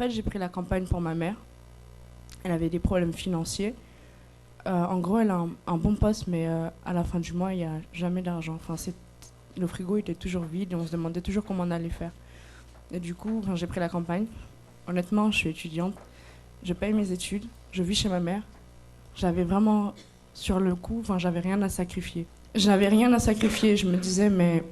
fait, j'ai pris la campagne pour ma mère. Elle avait des problèmes financiers. En gros, elle a un bon poste, mais à la fin du mois, il n'y a jamais d'argent. Enfin, le frigo était toujours vide et on se demandait toujours comment on allait faire. Et du coup, j'ai pris la campagne. Honnêtement, je suis étudiante. Je paye mes études. Je vis chez ma mère. J'avais vraiment, sur le coup, j'avais rien à sacrifier. J'avais rien à sacrifier. Je me disais, mais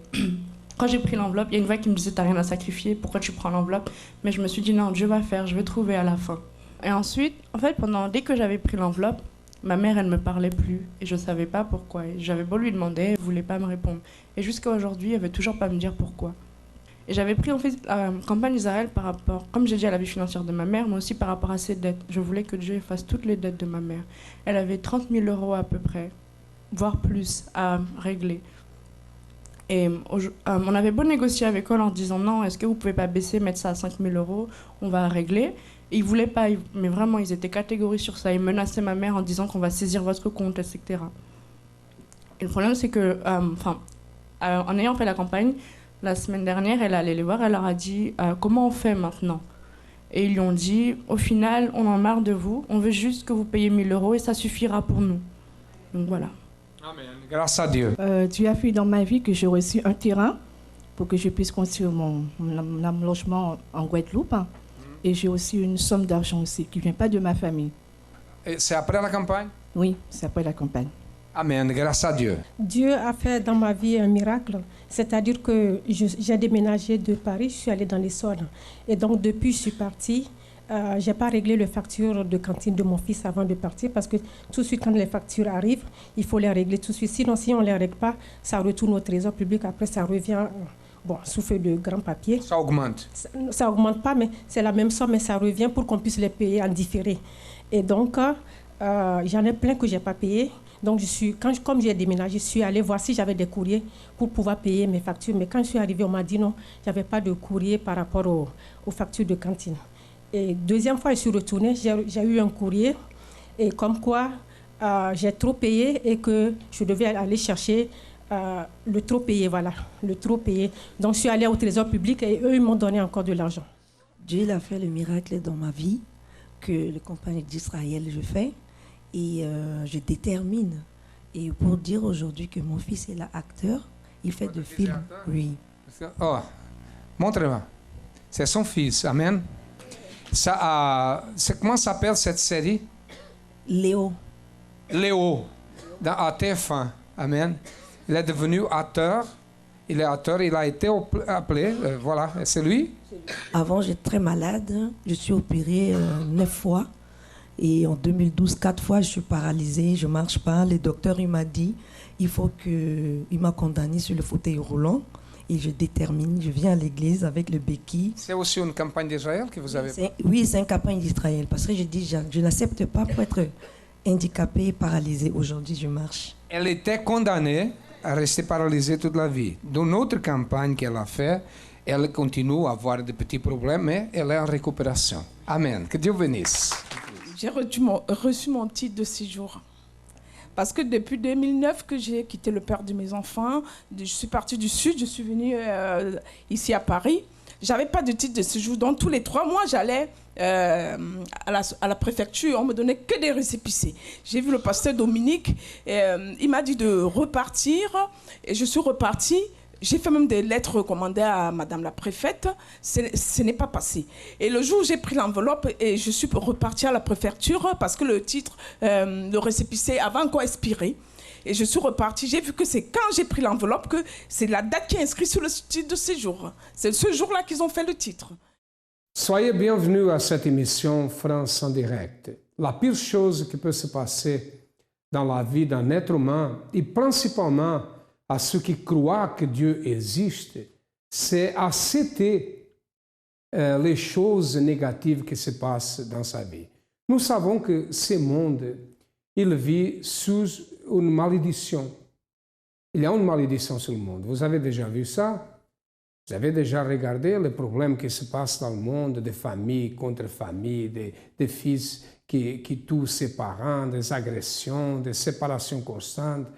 quand j'ai pris l'enveloppe, il y a une voix qui me disait, t'as rien à sacrifier, pourquoi tu prends l'enveloppe? Mais je me suis dit, non, Dieu va faire, je vais trouver à la fin. Et ensuite, en fait, dès que j'avais pris l'enveloppe, ma mère, elle me parlait plus. Et je ne savais pas pourquoi. Et j'avais beau lui demander, elle ne voulait pas me répondre. Et jusqu'à aujourd'hui, elle ne veut toujours pas me dire pourquoi. Et j'avais pris en fait la campagne d'Israël par rapport, comme j'ai dit, à la vie financière de ma mère, mais aussi par rapport à ses dettes. Je voulais que Dieu efface toutes les dettes de ma mère. Elle avait 30 000 euros à peu près, voire plus, à régler. Et on avait beau négocier avec eux en leur disant non, est-ce que vous ne pouvez pas baisser, mettre ça à 5 000 euros, on va régler. Et ils ne voulaient pas, mais vraiment, ils étaient catégoriques sur ça. Ils menaçaient ma mère en disant qu'on va saisir votre compte, etc. Et le problème, c'est que, en ayant fait la campagne, la semaine dernière, elle est allée les voir, elle leur a dit comment on fait maintenant? Et ils lui ont dit, au final, on en a marre de vous, on veut juste que vous payiez 1 000 euros et ça suffira pour nous. Donc voilà. Amen. Grâce à Dieu. Dieu a fait dans ma vie que j'ai reçu un terrain pour que je puisse construire mon logement en Guadeloupe. Et j'ai aussi une somme d'argent aussi qui ne vient pas de ma famille. Et c'est après la campagne? Oui, c'est après la campagne. Amen. Grâce à Dieu. Dieu a fait dans ma vie un miracle. C'est-à-dire que j'ai déménagé de Paris, je suis allée dans l'Essonne. Et donc depuis je suis partie, je n'ai pas réglé les factures de cantine de mon fils avant de partir parce que tout de suite quand les factures arrivent, il faut les régler tout de suite. Sinon, si on ne les règle pas, ça retourne au trésor public. Après, ça revient sous feuille de grand papier. Ça augmente. Ça n'augmente pas, mais c'est la même somme, mais ça revient pour qu'on puisse les payer en différé. Et donc, j'en ai plein que je n'ai pas payé. Donc, comme j'ai déménagé, je suis allée voir si j'avais des courriers pour pouvoir payer mes factures. Mais quand je suis arrivée, on m'a dit non, il n'y avait pas de courrier par rapport aux factures de cantine. Et deuxième fois, je suis retournée, j'ai eu un courrier, et comme quoi j'ai trop payé et que je devais aller chercher le trop payé, voilà, le trop payé. Donc, je suis allée au trésor public et eux, ils m'ont donné encore de l'argent. Dieu il a fait le miracle dans ma vie que les compagnies d'Israël je fais et je détermine. Et pour dire aujourd'hui que mon fils est là acteur, il fait de films. Oui. Oh, montre-moi. C'est son fils. Amen. Comment s'appelle cette série? Léo. Léo, dans TF1. Amen. Il est devenu acteur. Il est acteur, il a été appelé. Voilà, c'est lui. Avant, j'étais très malade. Je suis opérée 9 fois. Et en 2012, 4 fois, je suis paralysée. Je ne marche pas. Le docteur, il m'a dit, il m'a condamné sur le fauteuil roulant. Et je détermine, je viens à l'église avec le béquille. C'est aussi une campagne d'Israël que vous avez? Oui, c'est une campagne d'Israël. Parce que je dis, je n'accepte pas pour être handicapée et paralysée. Aujourd'hui, je marche. Elle était condamnée à rester paralysée toute la vie. Dans notre campagne qu'elle a fait, elle continue à avoir des petits problèmes, mais elle est en récupération. Amen. Que Dieu bénisse. J'ai reçu mon titre de séjour. Parce que depuis 2009 que j'ai quitté le père de mes enfants, je suis partie du Sud, je suis venue ici à Paris. Je n'avais pas de titre de séjour. Donc tous les 3 mois, j'allais à la préfecture. On me donnait que des récépissés. J'ai vu le pasteur Dominique. Il m'a dit de repartir. Et je suis repartie. J'ai fait même des lettres recommandées à madame la préfète. Ce n'est pas passé. Et le jour où j'ai pris l'enveloppe et je suis repartie à la préfecture parce que le titre, le récépissé avait encore expiré. Et je suis repartie. J'ai vu que c'est quand j'ai pris l'enveloppe que c'est la date qui est inscrite sur le titre de séjour. C'est ce jour-là qu'ils ont fait le titre. Soyez bienvenus à cette émission France en direct. La pire chose qui peut se passer dans la vie d'un être humain, et principalement à ceux qui croient que Dieu existe, c'est accepter les choses négatives qui se passent dans sa vie. Nous savons que ce monde, il vit sous une malédiction. Il y a une malédiction sur le monde. Vous avez déjà vu ça? Vous avez déjà regardé les problèmes qui se passent dans le monde, des familles contre familles, des fils qui tuent ses parents, des agressions, des séparations constantes,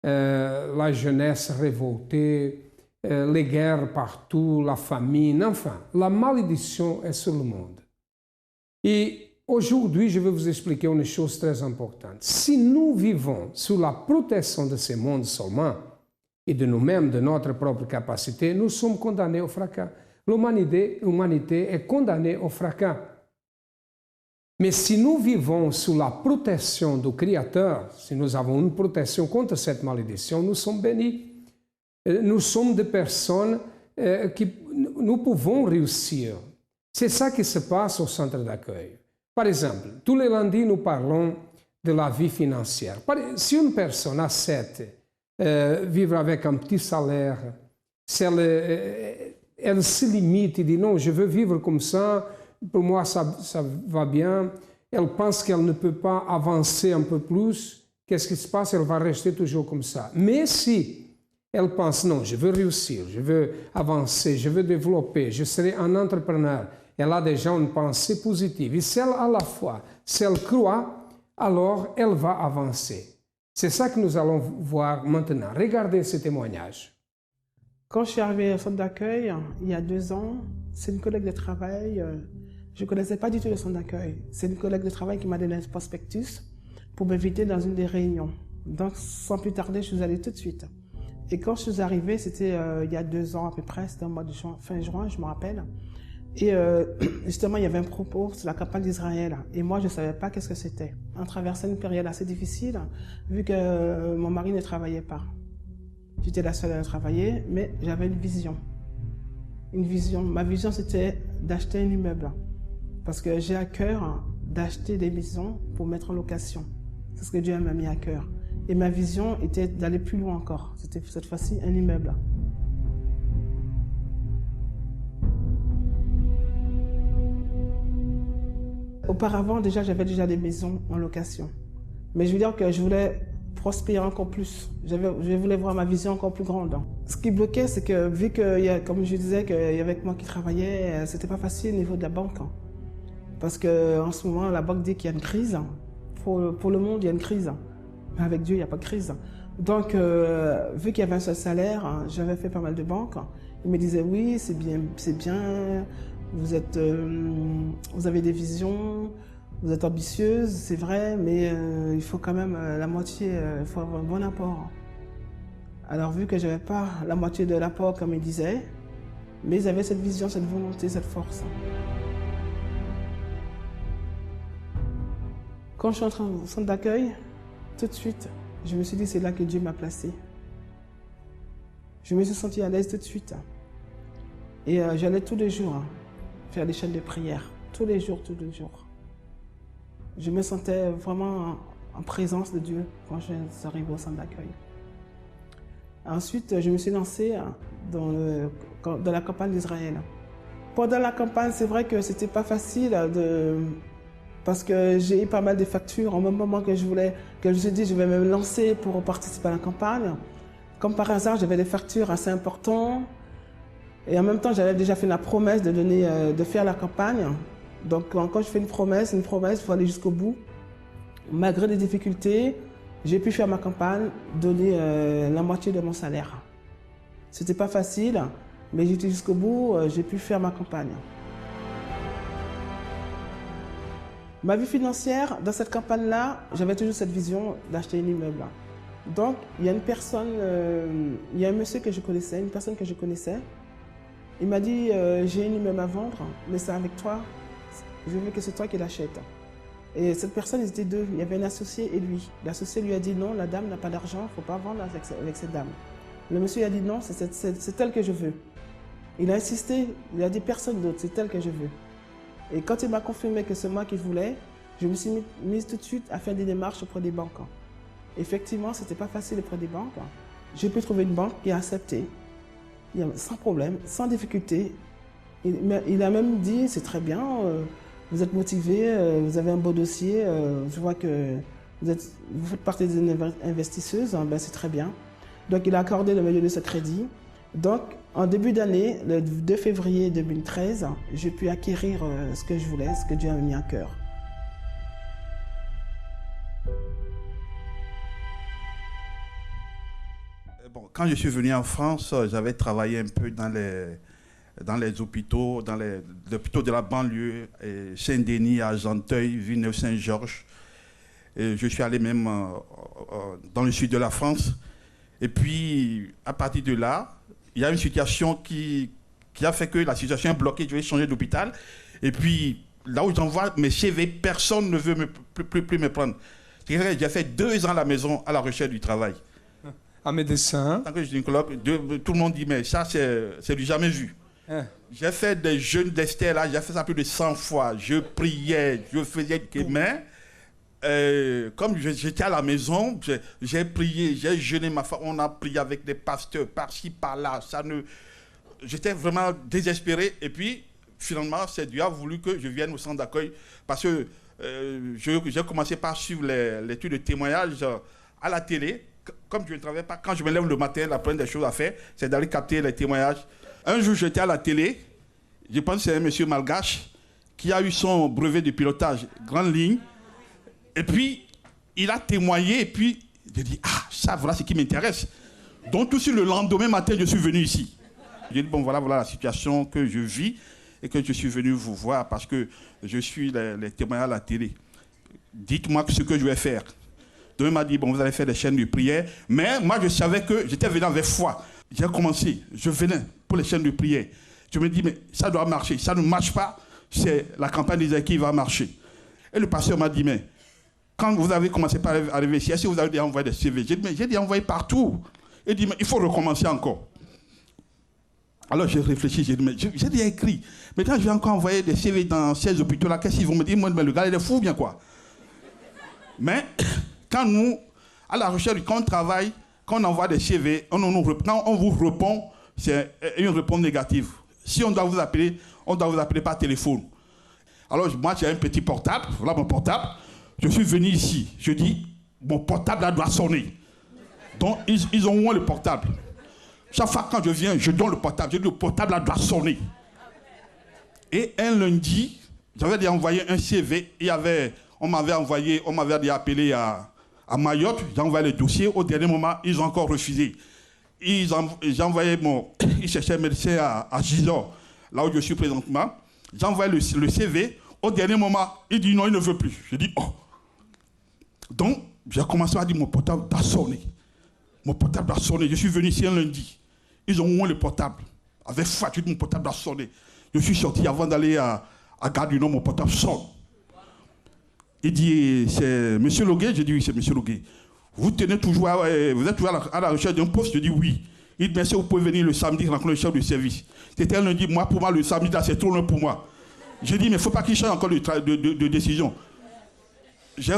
la jeunesse révoltée, les guerres partout, la famine, enfin, la malédiction est sur le monde. Et aujourd'hui, je vais vous expliquer une chose très importante. Si nous vivons sous la protection de ce monde seulement, et de nous-mêmes, de notre propre capacité, nous sommes condamnés au fracas. L'humanité est condamnée au fracas. Mais si nous vivons sous la protection du Créateur, si nous avons une protection contre cette malédiction, nous sommes bénis. Nous sommes des personnes qui nous pouvons réussir. C'est ça qui se passe au centre d'accueil. Par exemple, tous les lundis, nous parlons de la vie financière. Si une personne accepte vivre avec un petit salaire, si elle se limite et dit non, je veux vivre comme ça, pour moi ça va bien, elle pense qu'elle ne peut pas avancer un peu plus, qu'est-ce qui se passe? Elle va rester toujours comme ça. Mais si elle pense non, je veux réussir, je veux avancer, je veux développer, je serai un entrepreneur, elle a déjà une pensée positive. Et si elle a la foi, si elle croit, alors elle va avancer. C'est ça que nous allons voir maintenant. Regardez ce témoignage. Quand je suis arrivée au centre d'accueil, il y a 2 ans, c'est une collègue de travail. Je ne connaissais pas du tout le centre d'accueil. C'est une collègue de travail qui m'a donné un prospectus pour m'inviter dans une des réunions. Donc, sans plus tarder, je suis allée tout de suite. Et quand je suis arrivée, c'était il y a 2 ans à peu près, c'était au mois de juin, fin juin, je me rappelle. Et justement, il y avait un propos sur la campagne d'Israël. Et moi, je ne savais pas qu'est-ce que c'était. On traversait une période assez difficile, vu que mon mari ne travaillait pas. J'étais la seule à travailler, mais j'avais une vision. Une vision. Ma vision, c'était d'acheter un immeuble. Parce que j'ai à cœur d'acheter des maisons pour mettre en location. C'est ce que Dieu m'a mis à cœur. Et ma vision était d'aller plus loin encore. C'était cette fois-ci un immeuble. Auparavant, déjà, j'avais déjà des maisons en location. Mais je veux dire que je voulais prospérer encore plus. Je voulais voir ma vision encore plus grande. Ce qui bloquait, c'est que vu que, comme je disais, qu'il y avait moi qui travaillais, c'était pas facile au niveau de la banque. Parce qu'en ce moment, la banque dit qu'il y a une crise. Pour le monde, il y a une crise. Mais avec Dieu, il n'y a pas de crise. Donc, vu qu'il y avait un seul salaire, j'avais fait pas mal de banques. Ils me disaient, oui, c'est bien. Vous avez des visions, vous êtes ambitieuse, c'est vrai, mais il faut quand même la moitié, il faut avoir un bon apport. Alors vu que je n'avais pas la moitié de l'apport comme ils disaient, mais ils avaient cette vision, cette volonté, cette force. Quand je suis entrée au centre d'accueil, tout de suite, je me suis dit c'est là que Dieu m'a placée. Je me suis sentie à l'aise tout de suite. Et j'allais tous les jours faire des chaînes de prière, tous les jours. Je me sentais vraiment en présence de Dieu quand je suis arrivée au centre d'accueil. Ensuite, je me suis lancée dans la campagne d'Israël. Pendant la campagne, c'est vrai que c'était pas facile parce que j'ai eu pas mal de factures. Au même moment que je me suis dit, je vais me lancer pour participer à la campagne. Comme par hasard, j'avais des factures assez importantes. Et en même temps, j'avais déjà fait la promesse de faire la campagne. Donc, quand je fais une promesse, il faut aller jusqu'au bout. Malgré les difficultés, j'ai pu faire ma campagne, donner la moitié de mon salaire. C'était pas facile, mais j'étais jusqu'au bout, j'ai pu faire ma campagne. Ma vie financière, dans cette campagne-là, j'avais toujours cette vision d'acheter un immeuble. Donc, il y a une personne, il y a un monsieur que je connaissais, une personne que je connaissais. Il m'a dit, j'ai un immeuble à vendre, mais c'est avec toi, je veux que c'est toi qui l'achètes. Et cette personne, ils étaient 2, il y avait un associé et lui. L'associé lui a dit non, la dame n'a pas d'argent, il ne faut pas vendre avec cette dame. Le monsieur a dit non, c'est elle que je veux. Il a insisté, il a dit personne d'autre, c'est elle que je veux. Et quand il m'a confirmé que c'est moi qui voulais, je me suis mise tout de suite à faire des démarches auprès des banques. Effectivement, ce n'était pas facile auprès des banques. J'ai pu trouver une banque qui a accepté. Sans problème, sans difficulté. Il a même dit, c'est très bien, vous êtes motivé, vous avez un beau dossier, je vois que vous faites partie des investisseuses, ben c'est très bien. Donc il a accordé le milieu de ce crédit. Donc en début d'année, le 2 février 2013, j'ai pu acquérir ce que je voulais, ce que Dieu a mis à cœur. Bon, quand je suis venu en France, j'avais travaillé un peu dans dans les hôpitaux, hôpitaux de la banlieue, Saint-Denis, Argenteuil, Villeneuve-Saint-Georges. Je suis allé même dans le sud de la France. Et puis, à partir de là, il y a une situation qui a fait que la situation est bloquée. Je vais changer d'hôpital. Et puis, là où j'envoie mes CV, personne ne veut plus me prendre. J'ai fait 2 ans à la maison à la recherche du travail. Un médecin. En tant que gynécologue, tout le monde dit, mais ça, c'est du jamais vu. J'ai fait des jeûnes d'Esther, là, j'ai fait ça plus de 100 fois. Je priais, je faisais des mains. Comme j'étais à la maison, j'ai prié, j'ai jeûné ma femme, on a prié avec des pasteurs par-ci, par-là. J'étais vraiment désespéré. Et puis, finalement, c'est Dieu a voulu que je vienne au centre d'accueil parce que j'ai commencé par suivre l'étude de témoignage à la télé. Comme je ne travaillais pas, quand je me lève le matin, la première des choses à faire, c'est d'aller capter les témoignages. Un jour, j'étais à la télé, je pense que c'est un monsieur malgache qui a eu son brevet de pilotage, grande ligne. Et puis, il a témoigné, et puis, j'ai dit, ça, voilà ce qui m'intéresse. Donc, tout de suite, le lendemain matin, je suis venu ici. J'ai dit, bon, voilà la situation que je vis et que je suis venu vous voir parce que je suis les témoignages à la télé. Dites-moi ce que je vais faire. Donc, il m'a dit, bon, vous allez faire des chaînes de prière. Mais moi, je savais que j'étais venu avec foi. J'ai commencé, je venais pour les chaînes de prière. Je me dis, mais ça doit marcher. Ça ne marche pas, c'est la campagne d'Isaïe qui va marcher. Et le pasteur m'a dit, mais quand vous avez commencé par arriver ici, est-ce que vous avez déjà envoyé des CV? J'ai dit, mais j'ai déjà envoyé partout. Il dit, mais il faut recommencer encore. Alors j'ai réfléchi, j'ai dit, mais j'ai déjà écrit. Maintenant, je vais encore envoyer des CV dans 16 hôpitaux là. Qu'est-ce qu'ils vont me dire? Moi, mais le gars, il est fou, bien quoi. Mais quand nous, à la recherche, quand on travaille, quand on envoie des CV, quand on vous répond, c'est une réponse négative. Si on doit vous appeler par téléphone. Alors moi, j'ai un petit portable, voilà mon portable. Je suis venu ici, je dis, mon portable là doit sonner. Donc, ils ont moins le portable. Chaque fois quand je viens, je donne le portable, je dis, le portable là doit sonner. Et un lundi, j'avais déjà envoyé un CV, on m'avait appelé à Mayotte, j'ai envoyé le dossier, au dernier moment, ils ont encore refusé. J'ai envoyé ils cherchaient un médecin à Gisors, là où je suis présentement. J'ai envoyé le CV, au dernier moment, il dit non, il ne veut plus. Je dis, oh. Donc, j'ai commencé à dire, mon portable doit sonner. Mon portable doit sonner. Je suis venu ici un lundi. Ils ont moins le portable. Avec foi, je dis, mon portable doit sonner. Je suis sorti avant d'aller à Gare du Nord, mon portable sonne. Il dit, c'est M. Loguet? J'ai dit, oui, c'est M. Loguet. Vous êtes toujours à la recherche d'un poste? Je dis, oui. Il dit, merci, vous pouvez venir le samedi rencontrer le chef de service. C'était un lundi. Pour moi, le samedi, là, c'est trop loin pour moi. J'ai dit, mais il ne faut pas qu'il change encore de décision. J'ai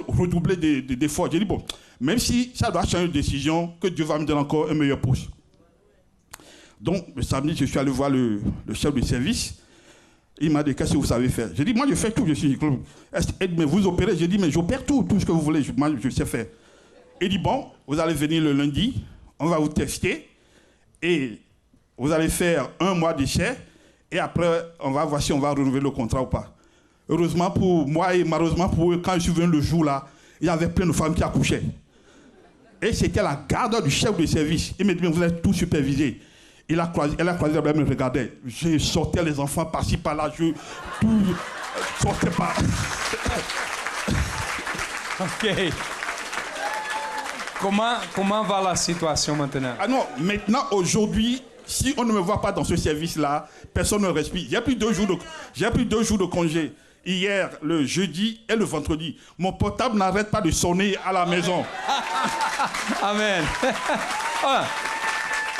redoublé d'efforts. J'ai dit, bon, même si ça doit changer de décision, que Dieu va me donner encore un meilleur poste. Donc, le samedi, je suis allé voir le chef de service. Il m'a dit, qu'est-ce que vous savez faire? J'ai dit, moi, je fais tout. Je suis, mais vous opérez? J'ai dit, mais j'opère tout ce que vous voulez. Moi, je sais faire. Il dit, bon, vous allez venir le lundi, on va vous tester, et vous allez faire 1 mois d'essai, et après, on va voir si on va renouveler le contrat ou pas. Heureusement pour moi et malheureusement pour eux, quand je suis venu le jour-là, il y avait plein de femmes qui accouchaient. Et c'était la garde du chef de service. Il m'a dit, vous êtes tout supervisé. Elle a croisé, elle me regardait. Je sortais les enfants par-ci, par-là. Je sortais pas. Ok. Comment va la situation maintenant? Ah non, maintenant, aujourd'hui, si on ne me voit pas dans ce service-là, personne ne respire. J'ai pris 2 jours de congé. Hier, le jeudi et le vendredi. Mon portable n'arrête pas de sonner à la maison. Amen.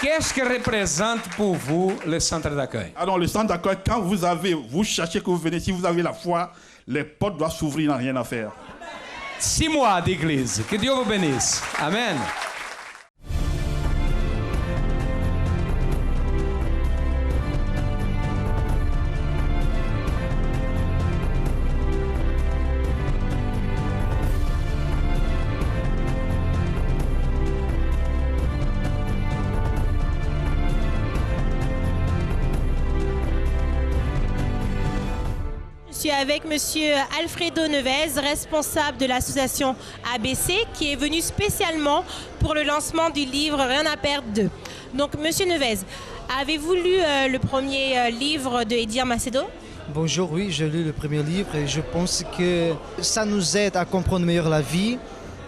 Qu'est-ce que représente pour vous le centre d'accueil? Alors, le centre d'accueil, quand vous cherchez que vous venez, si vous avez la foi, les portes doivent s'ouvrir, il n'y a rien à faire. 6 mois d'église. Que Dieu vous bénisse. Amen. Je suis avec monsieur Alfredo Nevez, responsable de l'association ABC, qui est venu spécialement pour le lancement du livre Rien à perdre 2. Donc, monsieur Nevez, Avez-vous lu le premier livre de Edir Macedo? Bonjour, oui, j'ai lu le premier livre et je pense que ça nous aide à comprendre mieux la vie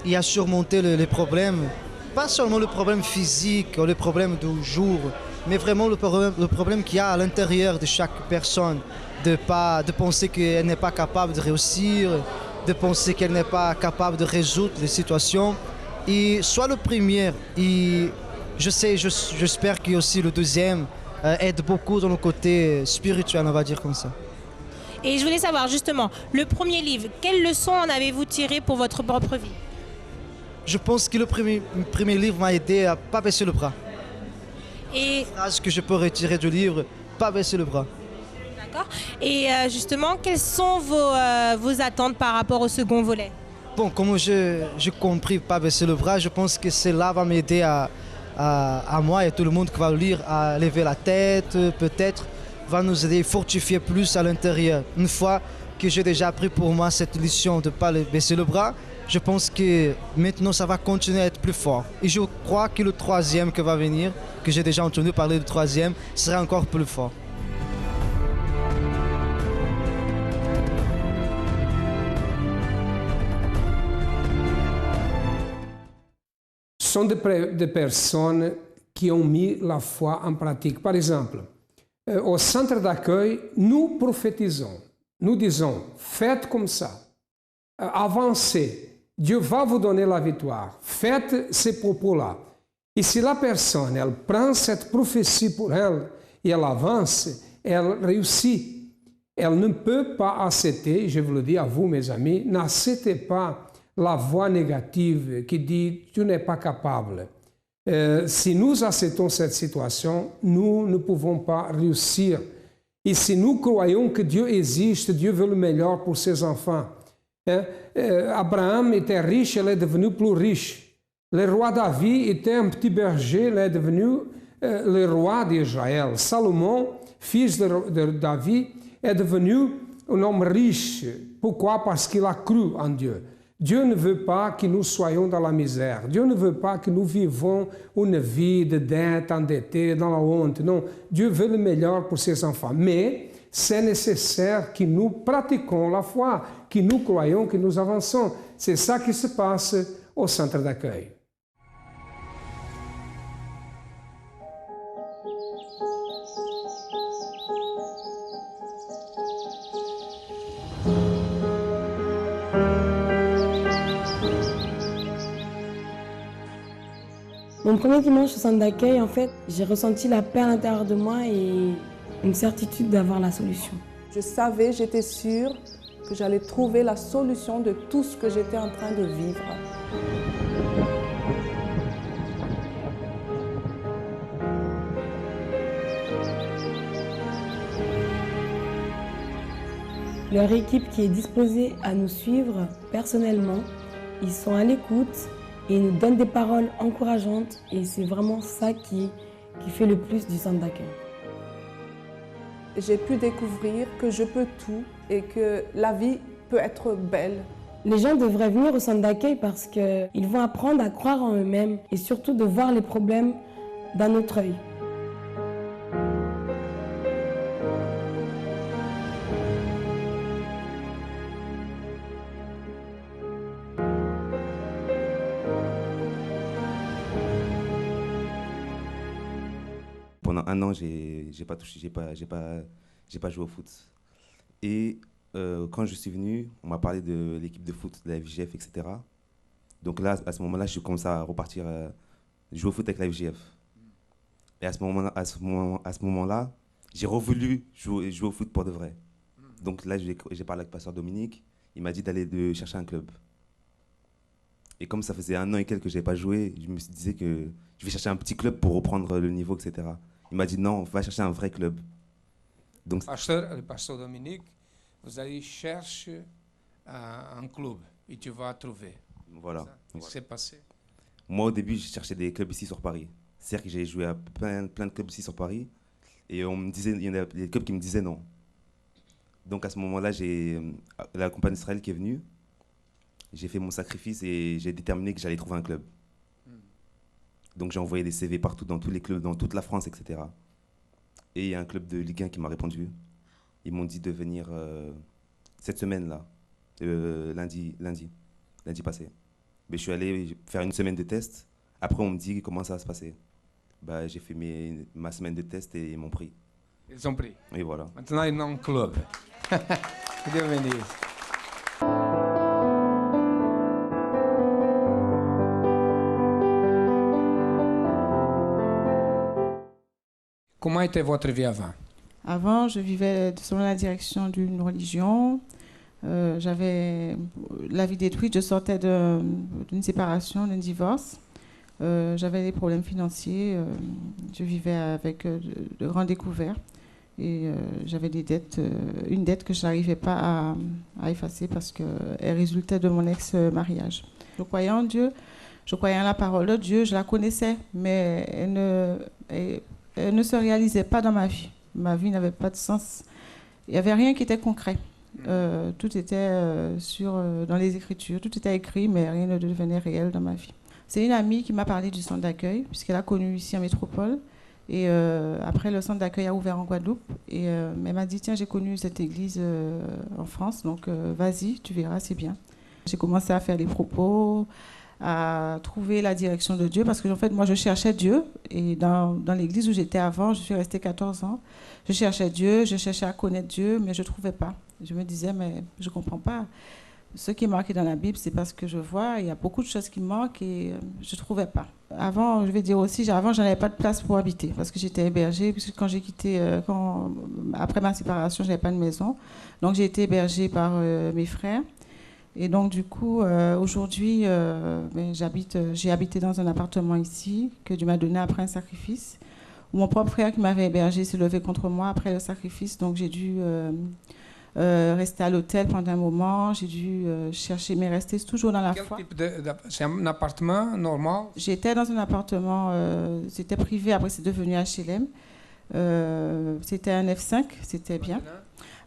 et à surmonter les problèmes. Pas seulement le problème physique ou le problème du jour, mais vraiment le problème qu'il y a à l'intérieur de chaque personne. De penser qu'elle n'est pas capable de réussir, de penser qu'elle n'est pas capable de résoudre les situations. Et soit le premier, et j'espère que aussi le deuxième aide beaucoup dans le côté spirituel, on va dire comme ça. Et je voulais savoir justement, le premier livre, quelles leçons en avez-vous tiré pour votre propre vie? Je pense que le premier livre m'a aidé à ne pas baisser le bras. Et la phrase que je peux retirer du livre, pas baisser le bras. D'accord. Et justement, quelles sont vos attentes par rapport au second volet? Bon, comme j'ai compris, pas baisser le bras, je pense que cela va m'aider à moi et tout le monde qui va le lire à lever la tête, peut-être, va nous aider à fortifier plus à l'intérieur. Une fois que j'ai déjà appris pour moi cette leçon de ne pas baisser le bras, je pense que maintenant ça va continuer à être plus fort. Et je crois que le troisième qui va venir, que j'ai déjà entendu parler du troisième, sera encore plus fort. Sont des personnes qui ont mis la foi en pratique. Par exemple, au centre d'accueil, nous prophétisons, nous disons, faites comme ça, avancez, Dieu va vous donner la victoire, faites ces propos-là. Et si la personne, elle prend cette prophétie pour elle et elle avance, elle réussit. Elle ne peut pas accepter, je vous le dis à vous mes amis, n'acceptez pas la voix négative qui dit « tu n'es pas capable ». Si nous acceptons cette situation, nous ne pouvons pas réussir. Et si nous croyons que Dieu existe, Dieu veut le meilleur pour ses enfants. Abraham était riche, il est devenu plus riche. Le roi David était un petit berger, il est devenu le roi d'Israël. Salomon, fils de David, est devenu un homme riche. Pourquoi? Parce qu'il a cru en Dieu. Dieu ne veut pas que nous soyons dans la misère. Dieu ne veut pas que nous vivons une vie de dette, endettée, dans la honte. Non, Dieu veut le meilleur pour ses enfants. Mais c'est nécessaire que nous pratiquions la foi, que nous croyons, que nous avançons. C'est ça qui se passe au centre d'accueil. Mon premier dimanche au centre d'accueil, en fait, j'ai ressenti la paix à l'intérieur de moi et une certitude d'avoir la solution. Je savais, j'étais sûre que j'allais trouver la solution de tout ce que j'étais en train de vivre. Leur équipe qui est disposée à nous suivre personnellement, ils sont à l'écoute. Et ils nous donnent des paroles encourageantes et c'est vraiment ça qui fait le plus du centre d'accueil. J'ai pu découvrir que je peux tout et que la vie peut être belle. Les gens devraient venir au centre d'accueil parce qu'ils vont apprendre à croire en eux-mêmes et surtout de voir les problèmes d'un autre œil. Pendant un an, j'ai pas joué au foot. Et quand je suis venu, on m'a parlé de l'équipe de foot de la FJF, etc. Donc là, à ce moment-là, je commence à repartir jouer au foot avec la FJF. Et à ce moment-là, j'ai revoulu jouer au foot pour de vrai. Donc là, j'ai parlé avec le pasteur Dominique. Il m'a dit d'aller chercher un club. Et comme ça faisait un an et quelques que je n'avais pas joué, je me disais que je vais chercher un petit club pour reprendre le niveau, etc. Il m'a dit non, va chercher un vrai club. Donc, le pasteur Dominique, vous allez chercher un club et tu vas trouver. Voilà. Qu'est-ce qui s'est passé? Moi, au début, je cherchais des clubs ici sur Paris. C'est-à-dire que j'ai joué à plein de clubs ici sur Paris. Et on me disait, il y en a des clubs qui me disaient non. Donc à ce moment-là, j'ai la compagnie Israël qui est venue. J'ai fait mon sacrifice et j'ai déterminé que j'allais trouver un club. Donc j'ai envoyé des CV partout, dans tous les clubs, dans toute la France, etc. Et il y a un club de Ligue 1 qui m'a répondu. Ils m'ont dit de venir cette semaine-là, lundi passé. Mais je suis allé faire une semaine de test. Après, on me dit comment ça va se passer. Bah, j'ai fait ma semaine de test et ils m'ont pris. Ils ont pris. Et voilà. Maintenant, ils ont un club. Que Dieu bénisse. Comment était votre vie avant? Avant, je vivais selon la direction d'une religion. J'avais la vie détruite. Je sortais d'une séparation, d'un divorce. J'avais des problèmes financiers. Je vivais avec de grands découverts. Et j'avais des dettes, une dette que je n'arrivais pas à effacer parce qu'elle résultait de mon ex-mariage. Je croyais en Dieu, je croyais en la parole de Dieu, je la connaissais, mais elle ne se réalisait pas dans ma vie. Ma vie n'avait pas de sens. Il n'y avait rien qui était concret. Tout était dans les Écritures, tout était écrit, mais rien ne devenait réel dans ma vie. C'est une amie qui m'a parlé du centre d'accueil, puisqu'elle a connu ici en métropole. Et après, le centre d'accueil a ouvert en Guadeloupe. Et elle m'a dit, tiens, j'ai connu cette église en France, donc vas-y, tu verras, c'est bien. J'ai commencé à faire les propos, à trouver la direction de Dieu, parce que en fait, moi, je cherchais Dieu. Et dans l'église où j'étais avant, je suis restée 14 ans, je cherchais Dieu, je cherchais à connaître Dieu, mais je ne trouvais pas. Je me disais, mais je ne comprends pas. Ce qui est marqué dans la Bible, c'est parce que je vois, il y a beaucoup de choses qui manquent et je ne trouvais pas. Avant, je vais dire aussi, avant, je n'avais pas de place pour habiter parce que j'étais hébergée, puisque quand j'ai quitté, après ma séparation, je n'avais pas de maison. Donc, j'ai été hébergée par mes frères. Et donc, du coup, aujourd'hui, j'ai habité dans un appartement ici que Dieu m'a donné après un sacrifice, où mon propre frère qui m'avait hébergée s'est levé contre moi après le sacrifice. Donc, j'ai dû rester à l'hôtel pendant un moment, j'ai dû chercher, mais rester toujours dans la foi. C'est un appartement normal? J'étais dans un appartement, c'était privé, après c'est devenu HLM. C'était un F5, c'était bien.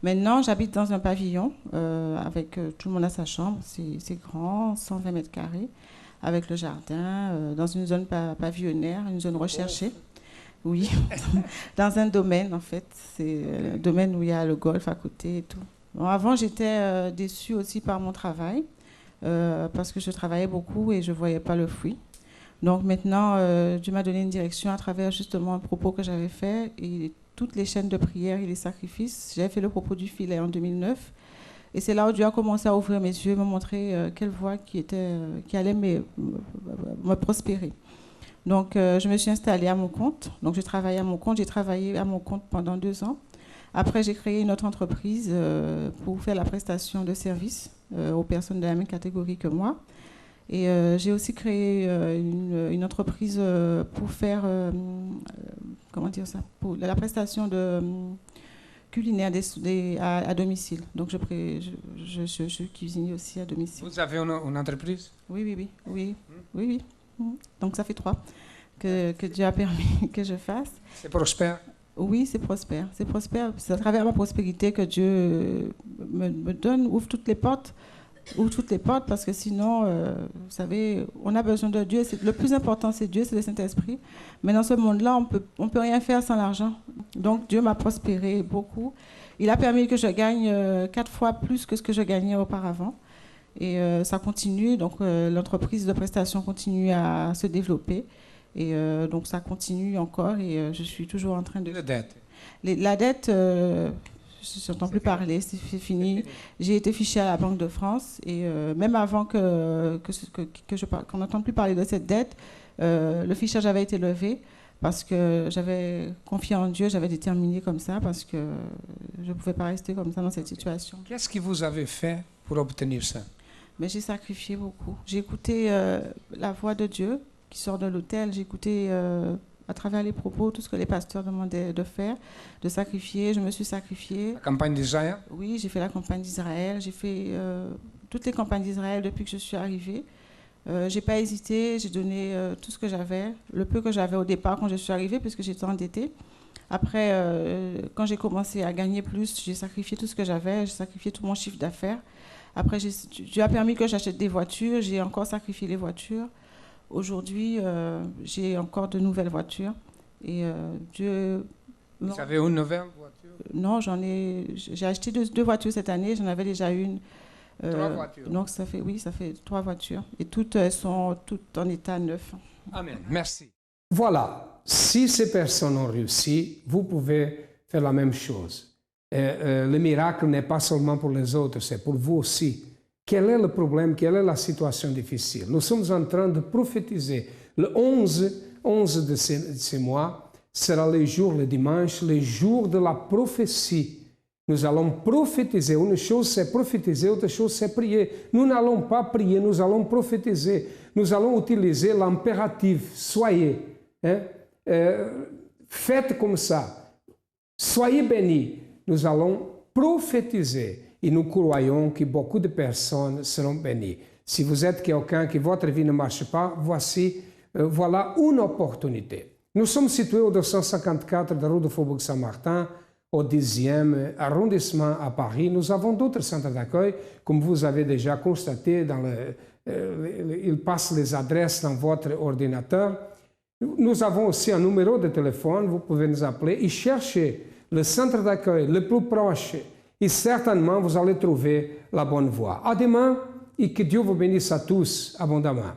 Maintenant, j'habite dans un pavillon avec tout le monde à sa chambre, c'est grand, 120 mètres carrés, avec le jardin, dans une zone pavillonnaire, une zone recherchée. Oui, dans un domaine en fait, c'est le domaine où il y a le golf à côté et tout. Bon, avant, j'étais déçue aussi par mon travail parce que je travaillais beaucoup et je ne voyais pas le fruit. Donc maintenant, Dieu m'a donné une direction à travers justement un propos que j'avais fait et toutes les chaînes de prière et les sacrifices. J'avais fait le propos du filet en 2009 et c'est là où Dieu a commencé à ouvrir mes yeux, me montrer quelle voie qui allait me prospérer. Donc, je me suis installée à mon compte. Donc, je travaillais à mon compte. J'ai travaillé à mon compte pendant 2 ans. Après, j'ai créé une autre entreprise pour faire la prestation de services aux personnes de la même catégorie que moi. Et j'ai aussi créé une entreprise pour faire, comment dire ça, pour la prestation de culinaire à domicile. Donc, je suis cuisinier aussi à domicile. Vous avez une entreprise? Oui. Donc, ça fait 3 que Dieu a permis que je fasse. C'est prospère? Oui, c'est prospère. C'est prospère. C'est à travers ma prospérité que Dieu me donne, ouvre toutes les portes, parce que sinon, vous savez, on a besoin de Dieu. Le plus important, c'est Dieu, c'est le Saint-Esprit. Mais dans ce monde-là, on peut rien faire sans l'argent. Donc, Dieu m'a prospéré beaucoup. Il a permis que je gagne 4 fois plus que ce que je gagnais auparavant. Et ça continue, donc l'entreprise de prestation continue à se développer. Et donc ça continue encore et je suis toujours en train de... La dette? La dette, je n'entends plus parler, c'est fini. J'ai été fichée à la Banque de France et même avant qu'on n'entende plus parler de cette dette, le fichage avait été levé parce que j'avais confié en Dieu, j'avais déterminé comme ça parce que je ne pouvais pas rester comme ça dans cette situation. Qu'est-ce que vous avez fait pour obtenir ça? Mais j'ai sacrifié beaucoup. J'ai écouté la voix de Dieu qui sort de l'autel. J'ai écouté à travers les propos tout ce que les pasteurs demandaient de faire, de sacrifier. Je me suis sacrifiée. La campagne d'Israël? Oui, j'ai fait la campagne d'Israël. J'ai fait toutes les campagnes d'Israël depuis que je suis arrivée. Je n'ai pas hésité. J'ai donné tout ce que j'avais, le peu que j'avais au départ quand je suis arrivée, puisque j'étais endettée. Après, quand j'ai commencé à gagner plus, j'ai sacrifié tout ce que j'avais. J'ai sacrifié tout mon chiffre d'affaires. Après, Dieu a permis que j'achète des voitures. J'ai encore sacrifié les voitures. Aujourd'hui, j'ai encore de nouvelles voitures. Et Dieu Vous avez une nouvelle voiture? Non, j'ai acheté deux voitures cette année, j'en avais déjà une. 3 voitures. Donc ça fait 3 voitures. Et toutes sont toutes en état neuf. Amen. Merci. Voilà. Si ces personnes ont réussi, vous pouvez faire la même chose. Le miracle n'est pas seulement pour les autres, c'est pour vous aussi. Quel est le problème? Quelle est la situation difficile? Nous sommes en train de prophétiser. Le 11 de ce mois sera le dimanche, le jour de la prophétie. Nous allons prophétiser. Une chose, c'est prophétiser, autre chose, c'est prier. Nous n'allons pas prier, nous allons prophétiser. Nous allons utiliser l'impératif. Soyez. Faites comme ça. Soyez bénis. Nous allons prophétiser. Et nous croyons que beaucoup de personnes seront bénies. Si vous êtes quelqu'un que votre vie ne marche pas, voilà une opportunité. Nous sommes situés au 254 de rue de Faubourg Saint-Martin, au 10e arrondissement à Paris. Nous avons d'autres centres d'accueil, comme vous avez déjà constaté, ils passent les adresses dans votre ordinateur. Nous avons aussi un numéro de téléphone, vous pouvez nous appeler et chercher le centre d'accueil le plus proche. Et certainement, vous allez trouver la bonne voie. À demain et que Dieu vous bénisse à tous abondamment.